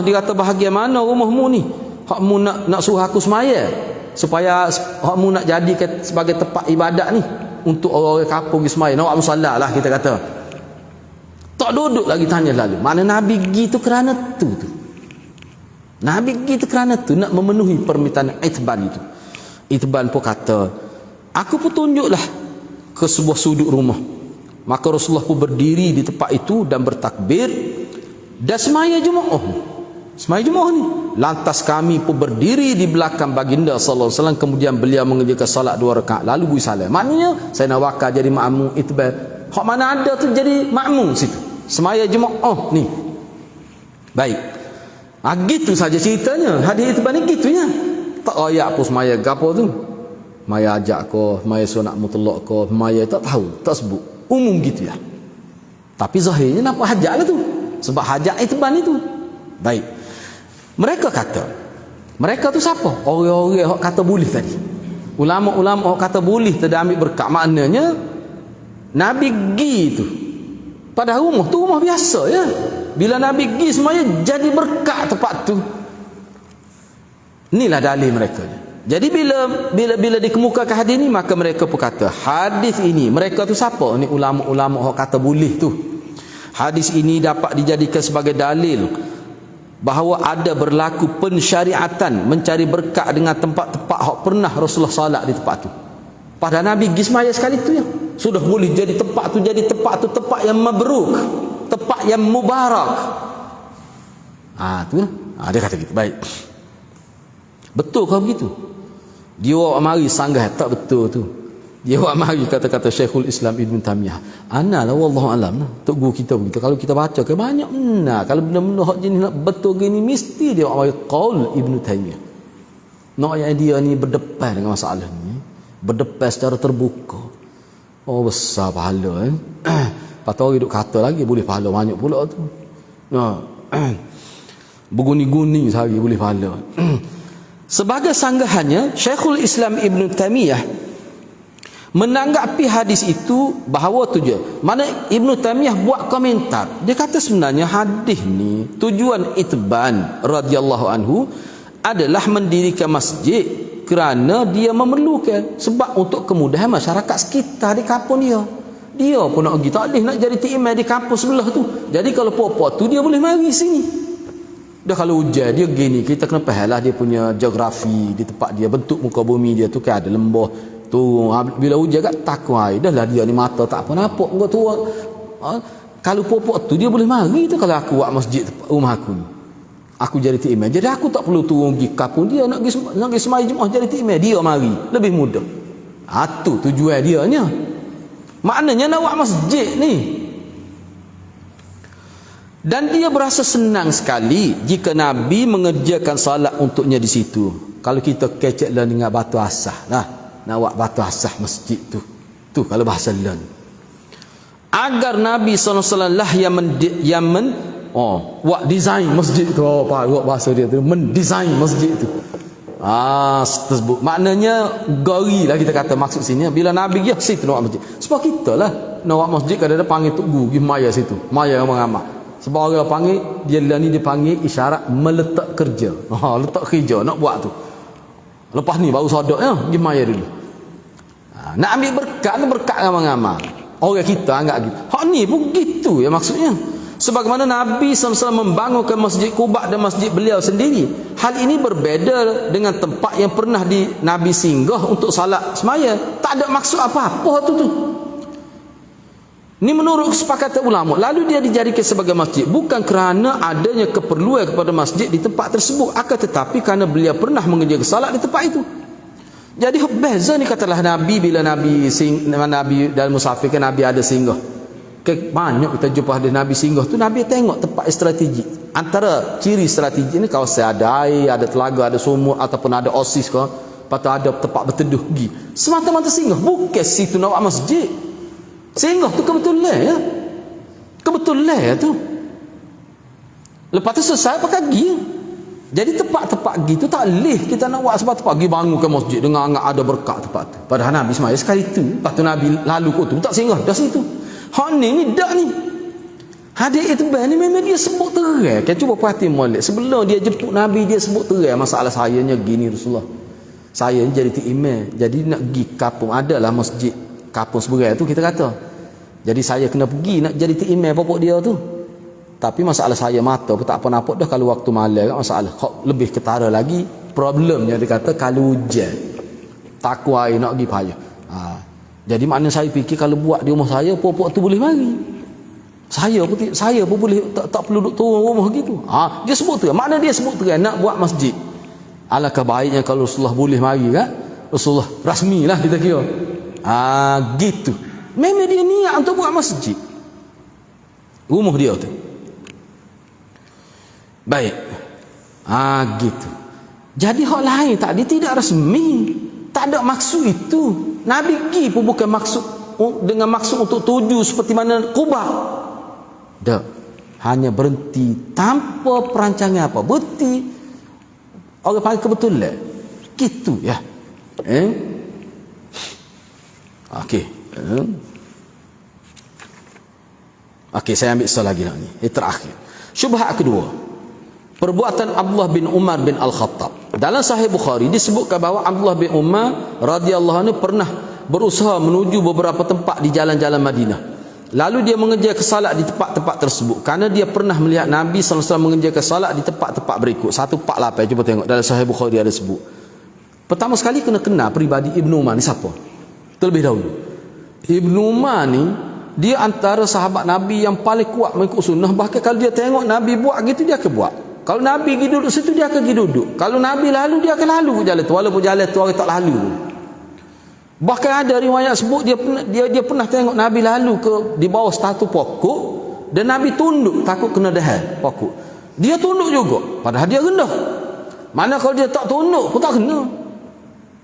dia kata bahagian mana rumahmu ni? Hakmu nak suruh aku semaya? supaya kamu nak jadikan sebagai tempat ibadat ni untuk orang-orang kampung pergi sembahyang, nak musalla lah kita kata. Tak duduk lagi tanya lalu. Mana Nabi pergi tu kerana tu. Nabi pergi tu kerana tu nak memenuhi permintaan Itban itu. Itban pun kata, aku pun tunjuklah ke sebuah sudut rumah. Maka Rasulullah pun berdiri di tempat itu dan bertakbir dan semaya Jumaat. Semaya Jumaat ni. Lantas kami pun berdiri di belakang baginda sallallahu alaihi wasallam, kemudian beliau mengerjakan salat 2 rakaat lalu beri salam. Maknanya saya nak wakar jadi makmum Itban. Hak mana ada tu jadi makmum situ. Semaya Jumaat ni. Baik. Gitu saja ceritanya. Hadis Itban ni gitunya. Tak ayak pun semaya gapo tu. Maya ajak ko, maya sunat mutlak ko, maya tak tahu, tak sebut. Umum gitu ya. Tapi zahirnya nampak hajat lah tu. Sebab hajat Itban itu. Baik. Mereka kata, mereka tu siapa? Orang-orang yang kata boleh tadi. Ulama-ulama yang kata boleh tidak ambil berkat. Maknanya Nabi pergi tu pada rumah tu rumah biasa ya. Bila Nabi pergi semuanya jadi berkat tempat tu. Inilah dalil mereka. Jadi bila dikemukakan hadis ni, maka mereka pun kata hadis ini, mereka tu siapa? Ni ulama-ulama yang kata boleh tu. Hadis ini dapat dijadikan sebagai dalil bahawa ada berlaku pensyariatan mencari berkat dengan tempat-tempat yang pernah Rasulullah salat di tempat tu. Pada Nabi pergi semaya sekali tu ya. Sudah boleh jadi tempat tu tempat yang mabruk, tempat yang mubarak. Tu ya. Dia kata gitu. Baik. Betul kau begitu? Dia awak mari sanggah tak betul tu. Dia awak mari kata-kata Syekhul Islam Ibn Taymiyah. Analah wallahu alam lah. Tok guru kita begitu. Kalau kita baca ke banyak benar. Kalau benda-benda hak jenis nak betul gini mesti dia awak mari qaul Ibn Taymiyah. Nak yang dia ni berdepan dengan masalah ni. Berdepan secara terbuka. Oh besar pahala Patut orang duk kata lagi boleh pahala banyak pula tu. Berguni-guni sehari boleh pahala. Sebagai sanggahannya Syekhul Islam Ibn Taymiyah menanggapi hadis itu bahawa tujuan. Mana Ibn Taymiyah buat komentar. Dia kata sebenarnya hadis ni tujuan Itban radhiyallahu anhu adalah mendirikan masjid kerana dia memerlukan, sebab untuk kemudahan masyarakat sekitar di kampung dia. Dia pun nak pergi tak nak jadi imam di kampung sebelah tu. Jadi kalau pokok tu dia boleh mari sini. Dah kalau hujan dia gini, kita kena fahamlah dia punya geografi di tempat dia, bentuk muka bumi dia tu kan ada lembah tu. Bila hujan kat takut air dah lah dia ni mata tak apa nampak engkau tu. Kalau pokok tu dia boleh mari tu. Kalau aku buat masjid rumah aku ni, aku jadi imam, jadi aku tak perlu turun pergi kampung dia nak pergi semai Jumaat jadi imam, dia mari lebih mudah. Tu tujuan dia nya. Maknanya nak buat masjid ni. Dan dia berasa senang sekali jika Nabi mengerjakan salat untuknya di situ. Kalau kita kecek lah dengan batu asah lah, nak buat batu asah masjid tu. Tu kalau bahasa lain. Agar Nabi SAW lah yang buat design masjid tu. Buat bahasa dia tu, mendesign masjid tu. Tersebut. Maknanya gori lah kita kata maksud sini. Bila Nabi ya situ nak buat masjid. Sebab kita lah nak buat masjid kadang-kadang panggil Tok Guru pergi maya situ. Maya ramai-ramai. Sebab orang panggil dia ni dia panggil isyarat meletak kerja. Letak kerja nak buat tu. Lepas ni baru sodok ya, pergi maya dulu. Nak ambil berkat tu berkat ramai-ramai. Orang kita anggap gitu. Hak ni pun gitu ya maksudnya. Sebagaimana Nabi SAW membangunkan Masjid Quba dan masjid beliau sendiri. Hal ini berbeza dengan tempat yang pernah Nabi singgah untuk salat semaya. Tak ada maksud apa-apa tu. Ini menurut kesepakatan ulama. Lalu dia dijadikan sebagai masjid bukan kerana adanya keperluan kepada masjid di tempat tersebut, akan tetapi kerana beliau pernah mengerjakan salat di tempat itu. Jadi beza ni katalah Nabi bila Nabi dalam musafir kan Nabi ada singgah. Banyak kita jumpa ada Nabi singgah tu, Nabi tengok tempat strategi. Antara ciri strategi ni kawasan ada air, ada telaga, ada sumur ataupun ada oasis ke, patut ada tempat berteduh pergi. Semata-mata singgah, bukan situ nak buat masjid. Singgah tu kebetulan ya. Kebetulan ya tu. Lepas tu selesai pakai pergi. Jadi tempat-tempat gitu tak leh kita nak buat sebab tempat pergi bangunkan masjid dengan anggap ada berkat tempat tu. Padahal Nabi semaya sekali tu. Lepas tu Nabi lalu kot tu tak singgah dah situ. Hak ni dak ni. Hadis Itban ni memang dia sebut terang. Kan cuba perhati molek. Sebelum dia jemput Nabi dia sebut terang masalah sayanya gini Rasulullah. Saya ni jadi imam. Jadi nak pergi kampung, adalah masjid kampung seberai tu kita kata. Jadi saya kena pergi nak jadi imam pokok dia tu. Tapi masalah saya mata pun tak apa nampak dah kalau waktu malam kan masalah. Lebih ketara lagi problemnya dia kata kalau hujan. Takut air nak pergi payah. Jadi makna saya fikir kalau buat di rumah saya pokok tu boleh mari. Saya pun boleh tak perlu duduk turun rumah gitu. Dia sebut tu. Makna dia sebut tu kan nak buat masjid. Alangkah baiknya kalau Rasulullah boleh mari kan. Rasulullah rasmi lah kita kira. Gitu. Memang dia niat untuk buat masjid. Rumah dia tu. Baik. Gitu. Jadi hak lain tak dia tidak rasmi. Tak ada maksud itu. Nabi pergi pun bukan maksud dengan maksud untuk tuju seperti mana Quba. Tak. Hanya berhenti tanpa perancangan apa. Berhenti. Orang panggil kebetulan. Gitu ya. Okey. Okey, saya ambil soal lagi nak ni. Terakhir. Syubhat kedua. Perbuatan Abdullah bin Umar bin Al-Khattab. Dalam Sahih Bukhari disebutkan bahawa Abdullah bin Umar radhiyallahu anhu pernah berusaha menuju beberapa tempat di jalan-jalan Madinah. Lalu dia mengerjakan salat di tempat-tempat tersebut kerana dia pernah melihat Nabi sallallahu alaihi wasallam mengerjakan salat di tempat-tempat berikut. 148 cuba tengok dalam Sahih Bukhari ada sebut. Pertama sekali kena kenal peribadi Ibnu Umar ni siapa? Terlebih dahulu. Ibnu Umar ni dia antara sahabat Nabi yang paling kuat mengikut sunnah. Bahkan kalau dia tengok Nabi buat gitu dia akan buat. Kalau Nabi pergi duduk situ dia akan pergi duduk. Kalau Nabi lalu dia akan lalu ke jalan tu walaupun jalan tu orang tak lalu. Bahkan ada riwayat sebut dia pernah tengok Nabi lalu ke di bawah satu pokok dan Nabi tunduk takut kena dahal pokok. Dia tunduk juga padahal dia rendah. Mana kalau dia tak tunduk pun tak kena.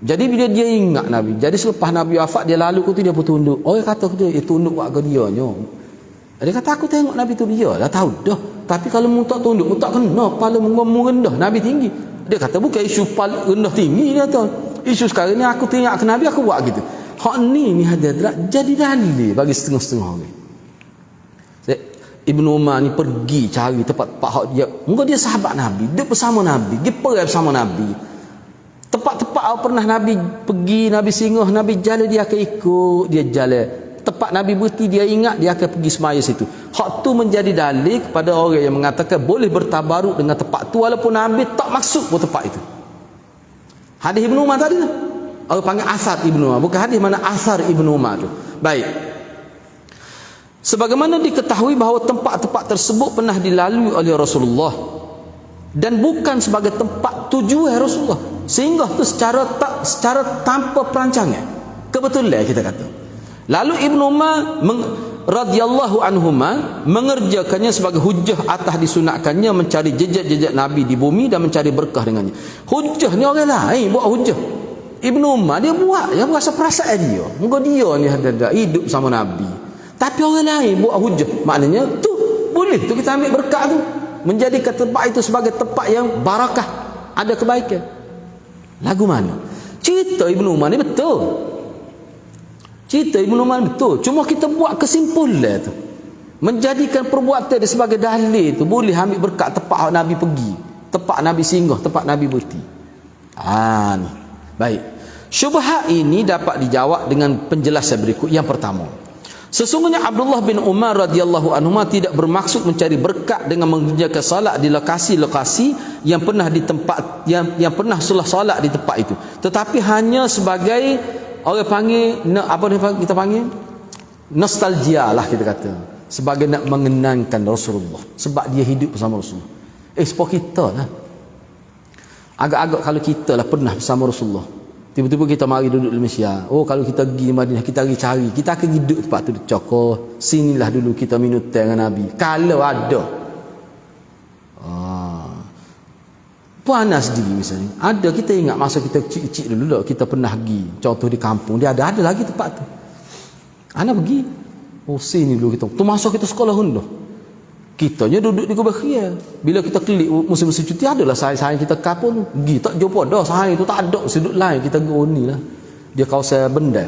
Jadi bila dia ingat Nabi, jadi selepas Nabi wafat dia lalu ke tu dia pun tunduk. Orang kata dia tunduk buat ke dia nyo. Dia kata aku tengok Nabi tu dia dah tahu dah. Tapi kalau mu tak tunduk, mu tak kena kepala mu rendah, Nabi tinggi. Dia kata bukan isu paling rendah tinggi dia kata. Isu sekarang ni aku tengok ke Nabi aku buat gitu. Hak ni hadirat jadi dalil bagi setengah-setengah orang. Ibnu Umar ni pergi cari tempat-tempat hak dia. Mungkin dia sahabat Nabi, dia bersama Nabi, dia pergi bersama Nabi. Tempat-tempat pernah Nabi pergi, Nabi singgah, Nabi jalan dia akan ikut, dia jalan. Tempat Nabi berhenti dia ingat dia akan pergi semaya situ. Hak tu menjadi dalil kepada orang yang mengatakan boleh bertabaruk dengan tempat tu walaupun Nabi tak maksud buat tempat itu. Hadis Ibnu Umar tadi tu. Orang panggil asar Ibnu Umar, bukan hadis mana asar Ibnu Umar tu. Baik. Sebagaimana diketahui bahawa tempat-tempat tersebut pernah dilalui oleh Rasulullah dan bukan sebagai tempat tujuan Rasulullah. Sehingga tu secara tanpa perancangan. Kebetulan kita kata. Lalu Ibnu Umar radhiyallahu anhuma mengerjakannya sebagai hujah atas disunatkannya mencari jejak-jejak Nabi di bumi dan mencari berkah dengannya. Hujah ni orang lain buat hujah. Ibnu Umar dia buat, dia rasa perasaan dia. Muka dia ni ada hidup sama Nabi. Tapi orang lain buat hujah. Maknanya tu boleh tu kita ambil berkah tu. Menjadikan tempat itu sebagai tempat yang barakah, ada kebaikan. Lagu mana? Cerita Ibnu Umar ni betul. Cerita Ibnu Umar betul. Cuma kita buat kesimpulan tu. Menjadikan perbuatan dia sebagai dalil tu boleh ambil berkat tempat Nabi pergi, tempat Nabi singgah, tempat Nabi berhenti. Ni. Baik. Syubhat ini dapat dijawab dengan penjelasan berikut. Yang pertama, sesungguhnya Abdullah bin Umar radhiyallahu anhu tidak bermaksud mencari berkat dengan mengerjakan salat di lokasi-lokasi yang pernah di tempat yang pernah solat di tempat itu. Tetapi hanya sebagai orang panggil apa kita panggil nostalgia lah kita kata, sebagai nak mengenangkan Rasulullah sebab dia hidup bersama Rasulullah. Sebab kita lah agak-agak kalau kita lah pernah bersama Rasulullah, tiba-tiba kita mari duduk di Malaysia. Kalau kita pergi Madinah kita pergi cari, kita akan hidup tempat tu dicokoh. Sinilah dulu kita minum teh dengan Nabi kalau ada. Puana sendiri misalnya. Ada kita ingat masa kita kecil-kecil dulu lah, kita pernah pergi. Contoh di kampung dia ada lagi tempat tu. Anak pergi. Sini dulu kita. Tu masa kita sekolah rendah. Kitanya duduk di Kubakhia. Bila kita kelik musim-musim cuti adalah sahaja kita ke kampung tu. Pergi tak jumpa dah sahaja tu tak ada sudut lain kita pergi ni lah. Dia kawasan benda.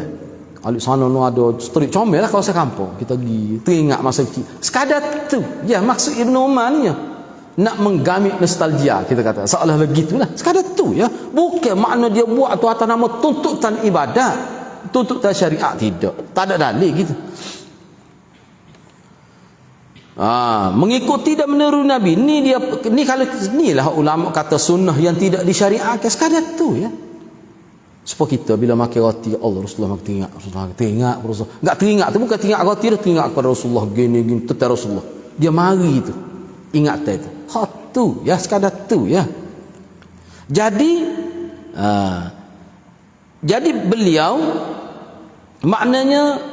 Alik sana tu ada street comel lah kawasan kampung. Kita pergi teringat masa kecil. Sekadar tu. Ya maksud Ibnu Umar ni ya. nak menggamit nostalgia, kita kata seolah begitulah, sekadar tu ya. Bukan makna dia buat tu atas nama tuntutan ibadat, tuntutan syariat, tidak, tak ada dalil gitu. Mengikuti dan meniru Nabi ni, dia ni, kalau inilah ulama kata sunnah yang tidak disyariatkan, sekadar tu ya. Supaya kita bila makan roti, Allah Rasulullah makan tengok Rasulullah. Enggak teringat tu bukan teringat roti, dia teringat kepada Rasulullah gini tetap Rasulullah. Dia mari tu. Ingat itu. Hak tu ya, sekadar tu ya. Jadi beliau maknanya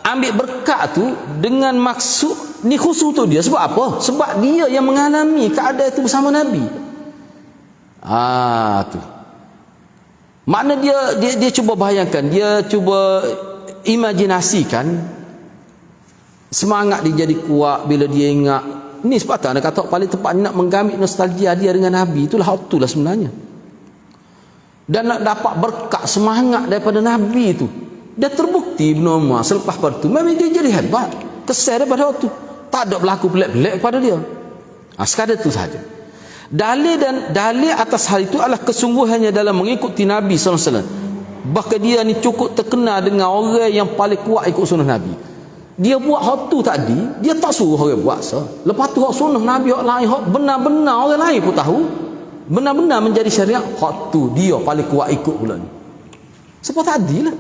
ambil berkat tu dengan maksud ni khusus tu dia. Sebab apa? Sebab dia yang mengalami keadaan itu bersama Nabi. Tu. Makna dia cuba bayangkan, dia cuba imajinasikan semangat dia jadi kuat bila dia ingat. Ini sebab tak, anda kata paling tepat nak menggamit nostalgia dia dengan Nabi. Itulah sebenarnya. Dan nak dapat berkat semangat daripada Nabi itu. Dia terbukti Ibnu Umar selepas pada itu memang dia jadi hebat. Kesan daripada waktu. Tak ada berlaku pelik-pelik kepada dia. Sekadar itu sahaja. Dalil atas hal itu adalah kesungguhannya dalam mengikuti Nabi SAW. Bahkan dia ni cukup terkenal dengan orang yang paling kuat ikut sunnah Nabi. Dia buat hak tu tadi, dia tak suruh orang buat lepas tu hak sunnah Nabi, hak lain, hak benar-benar orang lain pun tahu, benar-benar menjadi syariat, hak tu dia paling kuat ikut pula ni. Sebab tadi lah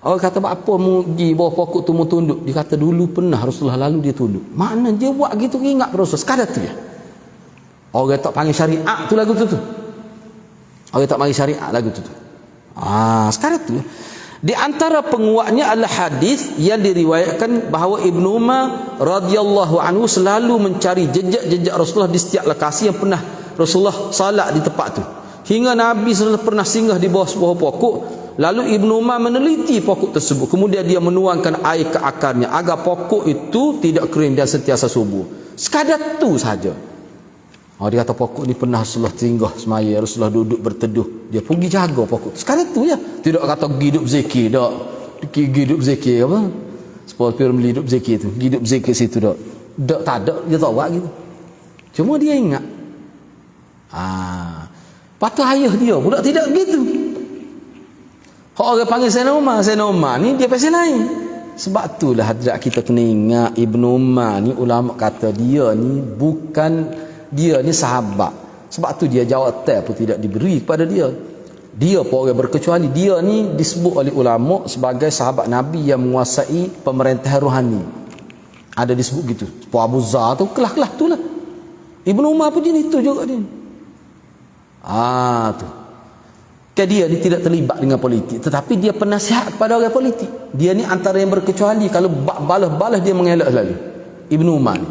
orang kata apa mu pergi bawah pokok tu mu tunduk, dia kata dulu pernah Rasulullah lalu dia tunduk. Makna dia buat gitu ingat Rasul, sekadar tu ya. Orang tak panggil syariat tu lagu tu. Orang tak panggil syariat lagu tu. Sekarang tu. Di antara penguatnya adalah hadis yang diriwayatkan bahawa Ibnu Umar radhiyallahu anhu selalu mencari jejak-jejak Rasulullah di setiap lokasi yang pernah Rasulullah salat di tempat tu. Hingga Nabi sallallahu pernah singgah di bawah sebuah pokok, lalu Ibnu Umar meneliti pokok tersebut. Kemudian dia menuangkan air ke akarnya agar pokok itu tidak kering dan sentiasa subur. Sekadar tu saja. Dia kata pokok ni pernah Rasulullah singgah semaya, Rasulullah duduk berteduh, dia pergi jaga pokok tu. Sekadar tu ya. Tidak kata hidup zikir dak. Hidup zikir apa? Sepuluh hidup zikir tu. Hidup zikir situ dak. Dak tak ada, dia tak buat gitu. Cuma dia ingat. Patut ayah dia pula tidak begitu. Orang panggil Sayyidina Umar ni dia pasal lain. Sebab itulah hadirat kita kena ingat Ibnu Umar ni ulama kata dia ni bukan, dia ni sahabat. Sebab tu dia jawatan pun tidak diberi kepada dia. Dia pun orang berkecuali. Dia ni disebut oleh ulama sebagai sahabat Nabi yang menguasai pemerintahan rohani. Ada disebut gitu. Seperti Abu Zar tu, kelah-kelah tu lah. Ibnu Umar pun jenis tu juga dia. Tu. Dia ni tidak terlibat dengan politik, tetapi dia penasihat kepada orang politik. Dia ni antara yang berkecuali. Kalau balas-balas dia mengelak selalu. Ibnu Umar ni.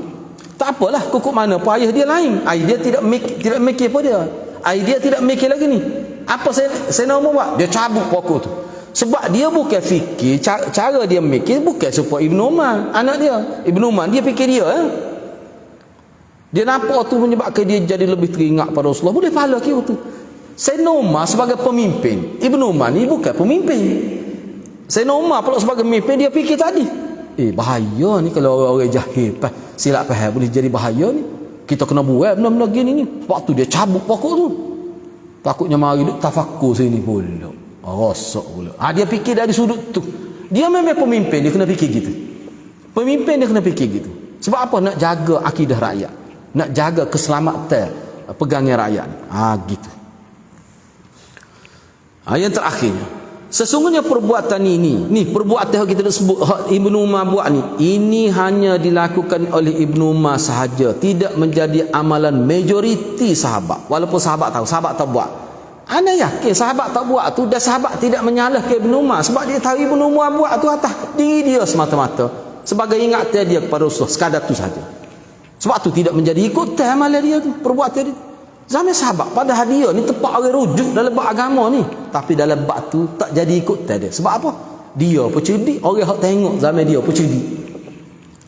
Tak apalah, kukuk mana pun ayah dia lain. Ayah dia tidak mikir apa dia. Ayah dia tidak mikir lagi ni. Apa saya nak buat? Dia cabut pokok tu. Sebab dia bukan fikir, cara dia mikir bukan supaya Ibnu Umar, anak dia. Ibnu Umar dia fikir dia. Dia nampak tu menyebabkan dia jadi lebih teringat pada Rasulullah. Boleh pahala kira tu. Sayyidina Umar sebagai pemimpin. Ibnu Umar ni bukan pemimpin. Sayyidina Umar pula sebagai pemimpin, dia fikir tadi. Bahaya ni kalau orang-orang jahil silap faham, boleh jadi bahaya ni. Kita kena buat benda-benda gini ni. Sebab tu dia cabut pokok tu. Takutnya mari duk tafakkur sini pula. Rosak pula. Dia fikir dari sudut tu. Dia memang pemimpin, dia kena fikir gitu. Pemimpin dia kena fikir gitu. Sebab apa? Nak jaga akidah rakyat. Nak jaga keselamatan pegangnya rakyat. Gitu. Yang terakhirnya, sesungguhnya perbuatan ini perbuatan yang kita sebut Ibnu Umar buat ni, ini hanya dilakukan oleh Ibnu Umar sahaja, tidak menjadi amalan majoriti sahabat. Walaupun sahabat tak buat. Ana yakin sahabat tak buat tu, dan sahabat tidak menyalahkan Ibnu Umar sebab dia tahu Ibnu Umar buat tu atas diri dia semata-mata sebagai ingatan dia kepada Rasulullah, sekadar tu saja. Sebab tu tidak menjadi ikutan amalan dia tu, perbuatan dia. Zaman sahabat padahal dia ni tepat orang rujuk dalam bab agama ni, tapi dalam bab tu tak jadi ikutan dia. Sebab apa? Dia pun cerdik, orang hak tengok zaman dia pun cerdik.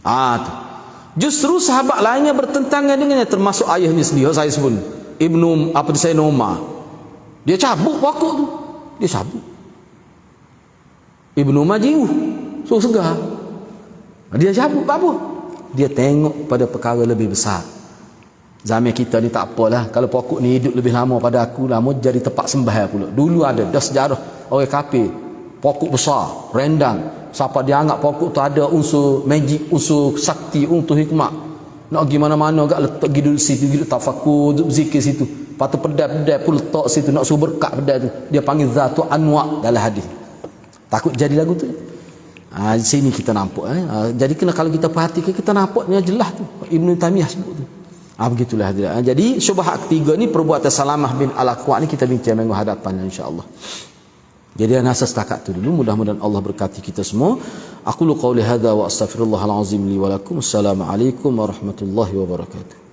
Tu. Justru sahabat lainnya bertentangan dengannya, termasuk ayahnya sendiri. Saya sebut Sayyidina Umar. Dia cabut pokok tu. Dia cabut. Ibnu Umar jiuh. So segar. Dia cabut apa? Dia tengok pada perkara lebih besar. Zaman kita ni tak apalah. Kalau pokok ni hidup lebih lama pada aku, lama jadi tempat sembah pula. Dulu ada dah sejarah orang kafir, pokok besar, rendang. Siapa dia anggap pokok tu ada unsur magic, unsur sakti, unsur hikmah. Nak pergi mana-mana agak letak pergi duduk situ, duduk tafakur, duduk zikir situ. Lepas tu pedai-pedai pun letak situ, nak suruh berkat pedai tu. Dia panggil Zatu Anwa dalam hadis. Takut jadi lagu tu. Di sini kita nampak. Jadi kena kalau kita perhatikan, kita nampaknya jelas tu. Ibn Taymiyah sebut tu. Begitulah hadirin. Jadi syubhat ketiga ni, perbuatan Salamah bin Al-Aqwa ni kita bincang minggu hadapan insya-Allah. Jadi nasa setakat tu dulu. Mudah-mudahan Allah berkati kita semua. Aqulu qawli hadza wa astaghfirullahal azim li wa lakum. Assalamualaikum warahmatullahi wabarakatuh.